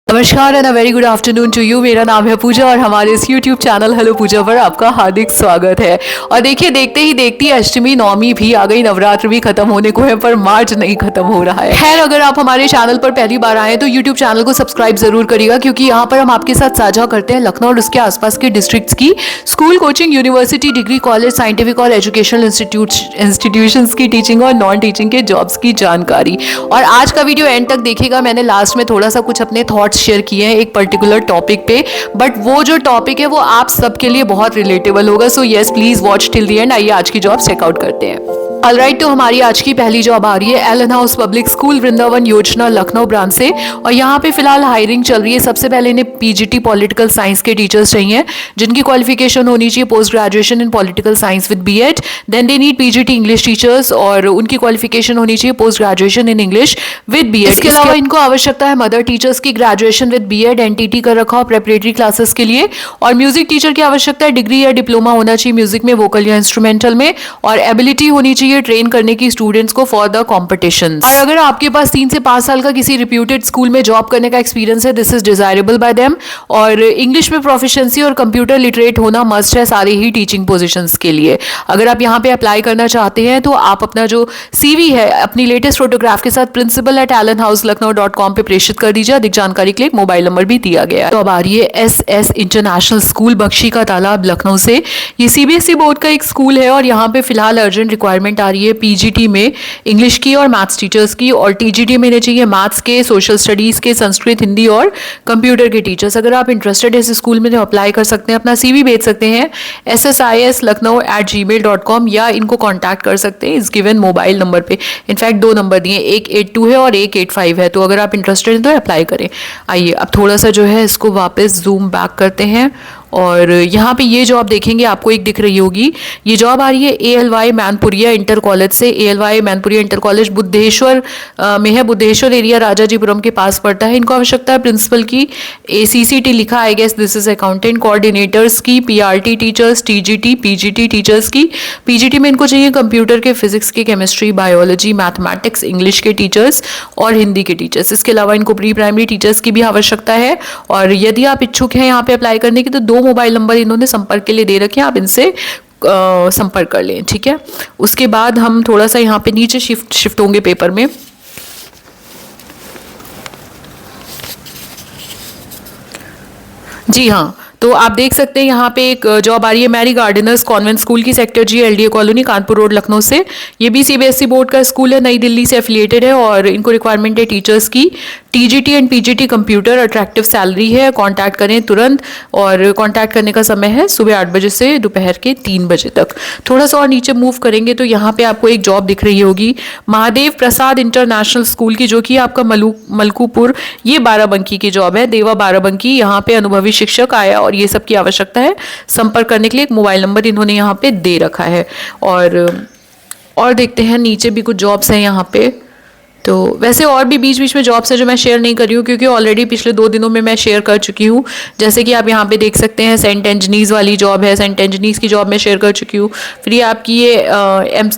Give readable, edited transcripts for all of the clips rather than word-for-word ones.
नमस्कार and a very good afternoon to you. मेरा नाम है पूजा और हमारे इस यूट्यूब चैनल हेलो पूजा पर आपका हार्दिक स्वागत है। और देखिए, देखते ही देखती अष्टमी नवमी भी आ गई, नवरात्र भी खत्म होने को है, पर मार्च नहीं खत्म हो रहा है। खैर, अगर आप हमारे चैनल पर पहली बार आए तो यूट्यूब चैनल को सब्सक्राइब जरूर करिएगा, क्योंकि यहाँ पर हम आपके साथ साझा करते हैं लखनऊ और उसके आसपास के डिस्ट्रिक्ट्स की school, coaching, university, degree, college, scientific और एजुकेशनल इंस्टीट्यूशंस की टीचिंग और नॉन टीचिंग के जॉब्स की जानकारी। और आज का वीडियो एंड तक देखिएगा। मैंने लास्ट में थोड़ा सा कुछ अपने थॉट्स शेयर किए हैं एक पर्टिकुलर टॉपिक पे, बट वो जो टॉपिक है वो आप सबके लिए बहुत रिलेटेबल होगा। So yes, please watch till the end. आइए आज की जॉब चेकआउट करते हैं। ऑलराइट, तो हमारी आज की पहली जॉब आ रही है Allen house public school Vrindavan Yojana Lucknow branch से, और यहाँ पे फिलहाल हायरिंग चल रही है। सबसे पहले इन्हें पीजीटी पॉलिटिकल साइंस के टीचर्स चाहिए, जिनकी क्वालिफिकेशन होनी चाहिए post graduation in political science with BEd. Then they need PGT English teachers, और उनकी क्वालिफिकेशन होनी चाहिए post graduation in English with BEd. इसके अलावा इनको आवश्यकता है मदर टीचर्स की ग्रेजुएशन विद बीएड, एनटीटी कर रखा हो प्रेपरेटरी क्लासेस के लिए, और म्यूजिक टीचर की आवश्यकता है डिग्री या डिप्लोमा होना चाहिए म्यूजिक में, वोकल या इंस्ट्रूमेंटल में, और एबिलिटी होनी चाहिए ट्रेन करने की स्टूडेंट्स को फॉर द कॉम्पिटिशन। और अगर आपके पास 3 से 5 साल का किसी रिप्यूटेड स्कूल में जॉब करने का एक्सपीरियंस है, this is desirable bye them. और इंग्लिश में प्रोफिशिएंसी और कंप्यूटर लिटरेट होना मस्ट है सारे ही टीचिंग पोजीशंस के लिए। अगर आप यहाँ पे अप्लाई करना चाहते हैं तो आप अपना जो सीवी है अपनी लेटेस्ट फोटोग्राफ के साथ principal@allenhouselakhnau.com पे प्रेषित कर दीजिए। अधिक जानकारी के लिए एक मोबाइल नंबर भी दिया गया है। तो अब आ रही है एस इंटरनेशनल स्कूल बख्शी का तालाब लखनऊ से। ये सीबीएसई बोर्ड का एक स्कूल है और यहाँ पे फिलहाल अर्जेंट रिक्वायरमेंट आ रही है पीजीटी में इंग्लिश की और मैथ्स टीचर्स की, और टीजीटी में इन्हें चाहिए मैथ्स के, सोशल स्टडीज के, संस्कृत, हिंदी और कंप्यूटर के टीचर्स। अगर आप इंटरेस्टेड है इस स्कूल में तो अप्लाई कर सकते हैं, अपना सीवी भेज सकते हैं SSISLakhnau@gmail.com, या इनको कॉन्टैक्ट कर सकते हैं इस गिवन मोबाइल नंबर पे। इनफैक्ट 2 नंबर दिए, 182 है और 185 है, तो अगर आप इंटरेस्टेड हैं तो अप्लाई करें। आइए अब थोड़ा सा जो है इसको वापस जूम बैक करते हैं, और यहाँ पे ये जॉब देखेंगे आपको एक दिख रही होगी। ये जॉब आ रही है ALY मैनपुरिया इंटर कॉलेज से। ALY मैनपुरिया इंटर कॉलेज बुद्धेश्वर में है, बुद्धेश्वर एरिया राजाजीपुरम के पास पड़ता है। इनको आवश्यकता है प्रिंसिपल की, ACCT लिखा, I guess this is accountant, coordinators की, PRT teachers, TGT PGT teachers की। PGT में इनको चाहिए कंप्यूटर के, फिजिक्स के, केमिस्ट्री, बायोलॉजी, मैथमेटिक्स, इंग्लिश के टीचर्स और हिंदी के टीचर्स। इसके अलावा इनको प्री प्राइमरी टीचर्स की भी आवश्यकता है। और यदि आप इच्छुक हैं यहाँ पे अप्लाई करने की तो 2 मोबाइल नंबर इन्होंने संपर्क के लिए दे रखे हैं, आप इनसे संपर्क कर लें, ठीक है। उसके बाद हम थोड़ा सा यहाँ पे नीचे शिफ्ट होंगे पेपर में। जी हाँ, तो आप देख सकते हैं यहाँ पे एक जॉब आ रही है मैरी गार्डनर्स कॉन्वेंट स्कूल की, sector G, LDA colony, Kanpur road, Lucknow से। ये भी सीबीएसई बोर्ड का स्कूल है, नई दिल्ली से एफिलिएटेड है, और इनको रिक्वायरमेंट है टीचर्स की, TGT and PGT computer. Attractive salary है, कांटेक्ट करें तुरंत, और कांटेक्ट करने का समय है सुबह 8 बजे से दोपहर के 3 बजे तक। थोड़ा सा और नीचे मूव करेंगे तो यहाँ पे आपको एक जॉब दिख रही होगी महादेव प्रसाद इंटरनेशनल स्कूल की, जो कि आपका मलकूपुर, ये बाराबंकी की जॉब है, देवा बाराबंकी। यहाँ पे अनुभवी शिक्षक आया और ये सब की आवश्यकता है। संपर्क करने के लिए एक मोबाइल नंबर इन्होंने यहाँ पे दे रखा है। और देखते हैं नीचे भी कुछ जॉब्स हैं यहाँ पे। तो वैसे और भी बीच बीच में जॉब्स हैं जो मैं शेयर नहीं कर रही हूँ, क्योंकि ऑलरेडी पिछले 2 दिनों में मैं शेयर कर चुकी हूँ। जैसे कि आप यहाँ पे देख सकते हैं सेंट एंजनीज वाली जॉब है, सेंट एंजनीज की जॉब मैं शेयर कर चुकी हूँ। फिर ये आपकी ये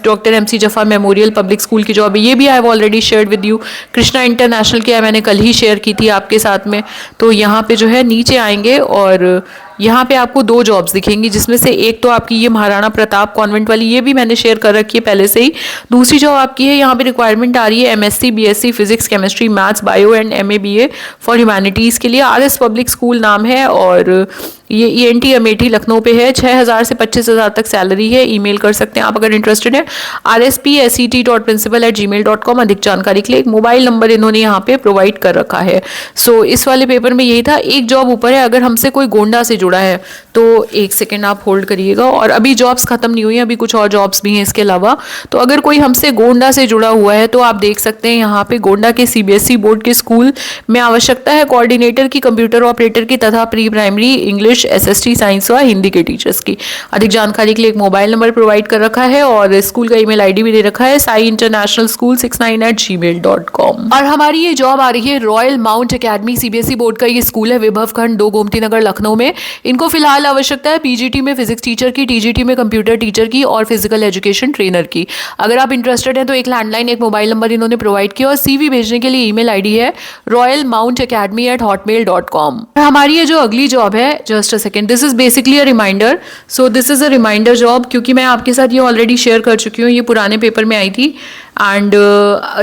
doctor MC Jafa memorial public school की जॉब है, ये भी I have already shared with you. Krishna international की मैंने कल ही शेयर की थी आपके साथ में। तो यहाँ पे जो है नीचे आएंगे और यहाँ पे आपको 2 जॉब्स दिखेंगी, जिसमें से एक तो आपकी ये महाराणा प्रताप कॉन्वेंट वाली, ये भी मैंने शेयर कर रखी है पहले से ही। दूसरी जॉब आपकी है, यहाँ पे रिक्वायरमेंट आ रही है MSc BSc physics chemistry maths bio and MA BA for humanities के लिए। RS पब्लिक स्कूल नाम है, और ये ENT अमेठी लखनऊ पे है। 6,000 से 25,000 तक सैलरी है। ईमेल कर सकते हैं आप अगर इंटरेस्टेड है, rspset.principal@gmail.com। अधिक जानकारी के लिए एक मोबाइल नंबर इन्होंने यहाँ पे प्रोवाइड कर रखा है। सो इस वाले पेपर में यही था। एक जॉब ऊपर है, अगर हमसे कोई गोंडा से जुड़ा है तो 1 सेकेंड आप होल्ड करिएगा। और अभी जॉब्स खत्म नहीं हुई हैं, अभी कुछ और जॉब्स भी हैं इसके अलावा। तो अगर कोई हमसे गोंडा से जुड़ा हुआ है तो आप देख सकते हैं यहाँ पे गोंडा के CBSE बोर्ड के स्कूल में आवश्यकता है कोऑर्डिनेटर की, कंप्यूटर ऑपरेटर की, तथा pre primary English English, SST science और हिंदी के टीचर्स की। अधिक जानकारी के लिए एक मोबाइल नंबर प्रोवाइड कर रखा है और स्कूल का ईमेल आईडी भी दे रखा है, saiinternationalschool69@gmail.com। और हमारी ये जॉब आ रही है royal mount academy, CBSE board का ये स्कूल है, विभव खंड 2, गोमती नगर, लखनऊ में। इनको फिलहाल आवश्यकता है PGT में फिजिक्स टीचर की, TGT में कंप्यूटर टीचर की और फिजिकल एजुकेशन ट्रेनर की। अगर आप इंटरेस्टेड हैं तो एक लैंडलाइन, एक मोबाइल नंबर इन्होंने प्रोवाइड किया और CV भेजने के लिए ईमेल आईडी है royalmountacademy@hotmail.com। हमारी ये जो अगली जॉब है, just a second, this is basically a reminder. So this is a reminder job, क्योंकि मैं आपके साथ ये ऑलरेडी शेयर कर चुकी हूँ, ये पुराने पेपर में आई थी एंड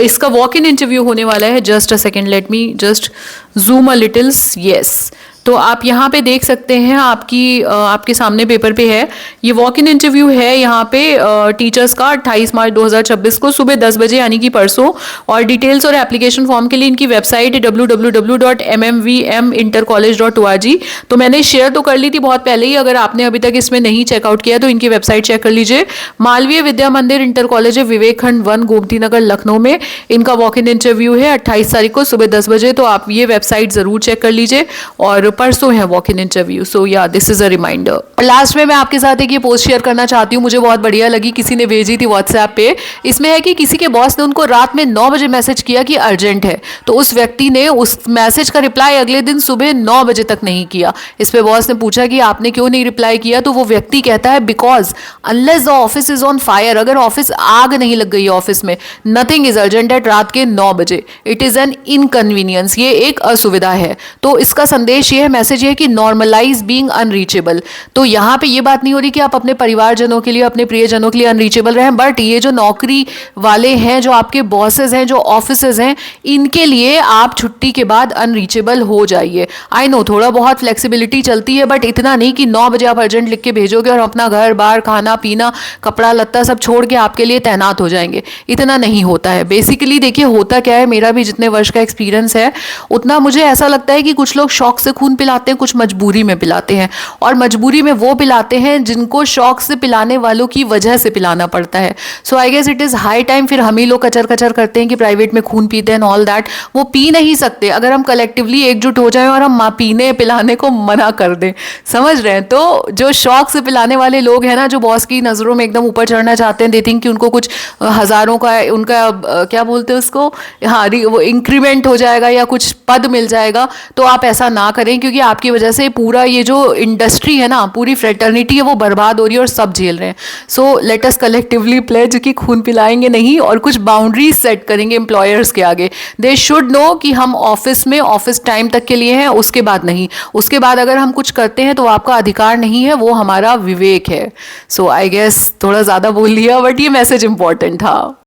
इसका वॉक इन इंटरव्यू होने वाला है। Just a second, let me just zoom a Littles. Yes, तो आप यहाँ पे देख सकते हैं, आपके सामने पेपर पे है, ये वॉक इन इंटरव्यू है यहाँ पे टीचर्स का 28 मार्च 2026 को सुबह 10 बजे, यानी कि परसों। और डिटेल्स और एप्लीकेशन फॉर्म के लिए इनकी वेबसाइट है www.mmvmintercollege.org। तो मैंने शेयर तो कर ली थी बहुत पहले ही, अगर आपने अभी तक इसमें नहीं चेकआउट किया तो इनकी वेबसाइट चेक कर लीजिए। मालवीय विद्या मंदिर इंटर कॉलेज है, विवेक खंड 1, गोमती नगर, लखनऊ में इनका वॉक इन इंटरव्यू है 28 तारीख को सुबह 10 बजे। तो आप ये वेबसाइट जरूर चेक कर लीजिए और परसों है walk in interview. So yeah this is a reminder. Last में मैं आपके साथ एक ये पोस्ट शेयर करना चाहती हूँ, मुझे बहुत बढ़िया लगी, किसी ने भेजी थी व्हाट्सएप पे। इसमें है कि किसी के बॉस ने उनको रात में 9 बजे मैसेज किया कि अर्जेंट है, तो उस व्यक्ति ने उस मैसेज का रिप्लाई अगले दिन सुबह 9 बजे तक नहीं किया। इस पे बॉस ने पूछा कि आपने क्यों नहीं रिप्लाई किया, तो वो व्यक्ति कहता है because unless the office is on fire, अगर ऑफिस आग नहीं लग गई ऑफिस में, नथिंग इज अर्जेंट एट रात के 9 बजे, इट इज एन इनकन्वीनियंस, ये एक असुविधा है। तो इसका संदेश ये है, मैसेज ये है कि नॉर्मलाइज बीइंग अनरीचेबल। तो यहाँ पे ये बात नहीं हो रही कि आप अपने परिवारजनों के लिए, अपने प्रियजनों के लिए अनरीचेबल रहें, बट ये जो नौकरी वाले हैं, जो आपके बॉसेस हैं, जो ऑफिसेज हैं, इनके लिए आप छुट्टी के बाद अनरीचेबल हो जाइए। आई नो थोड़ा बहुत फ्लेक्सिबिलिटी चलती है, बट इतना नहीं कि 9 बजे आप अर्जेंट लिख के भेजोगे और अपना घर बार, खाना पीना, कपड़ा लत्ता सब छोड़ के आपके लिए तैनात हो जाएंगे। इतना नहीं होता है। बेसिकली देखिए होता क्या है, मेरा भी जितने वर्ष का एक्सपीरियंस है उतना मुझे ऐसा लगता है कि कुछ लोग शौक से खून पिलाते हैं, कुछ मजबूरी में पिलाते हैं, और मजबूरी में वो पिलाते हैं जिनको शौक से पिलाने वालों की वजह से पिलाना पड़ता है। So I guess it is high time. फिर हम ही लोग कचर कचर करते हैं कि प्राइवेट में खून पीते हैं ऑल दैट, वो पी नहीं सकते। अगर हम कलेक्टिवली एकजुट हो जाएं और हम पीने पिलाने को मना कर दें, समझ रहे हैं, तो जो शौक से पिलाने वाले लोग हैं ना, जो बॉस की नजरों में एकदम ऊपर चढ़ना चाहते हैं, दे थिंक कि उनको कुछ हजारों का उनका क्या बोलते हैं उसको, हाँ, वो इंक्रीमेंट हो जाएगा या कुछ पद मिल जाएगा। तो आप ऐसा ना करें, क्योंकि आपकी वजह से पूरा ये जो इंडस्ट्री है ना, पूरी फ्रेटर्निटी है, वो बर्बाद हो रही है और सब झेल रहे हैं। So let us collectively pledge कि खून पिलाएंगे नहीं और कुछ बाउंड्रीज सेट करेंगे एम्प्लॉयर्स के आगे। दे शुड नो कि हम ऑफिस में ऑफिस टाइम तक के लिए हैं, उसके बाद नहीं। उसके बाद अगर हम कुछ करते हैं तो आपका अधिकार नहीं है, वो हमारा विवेक है। सो आई गेस थोड़ा ज़्यादा बोल लिया, बट ये मैसेज इंपॉर्टेंट था।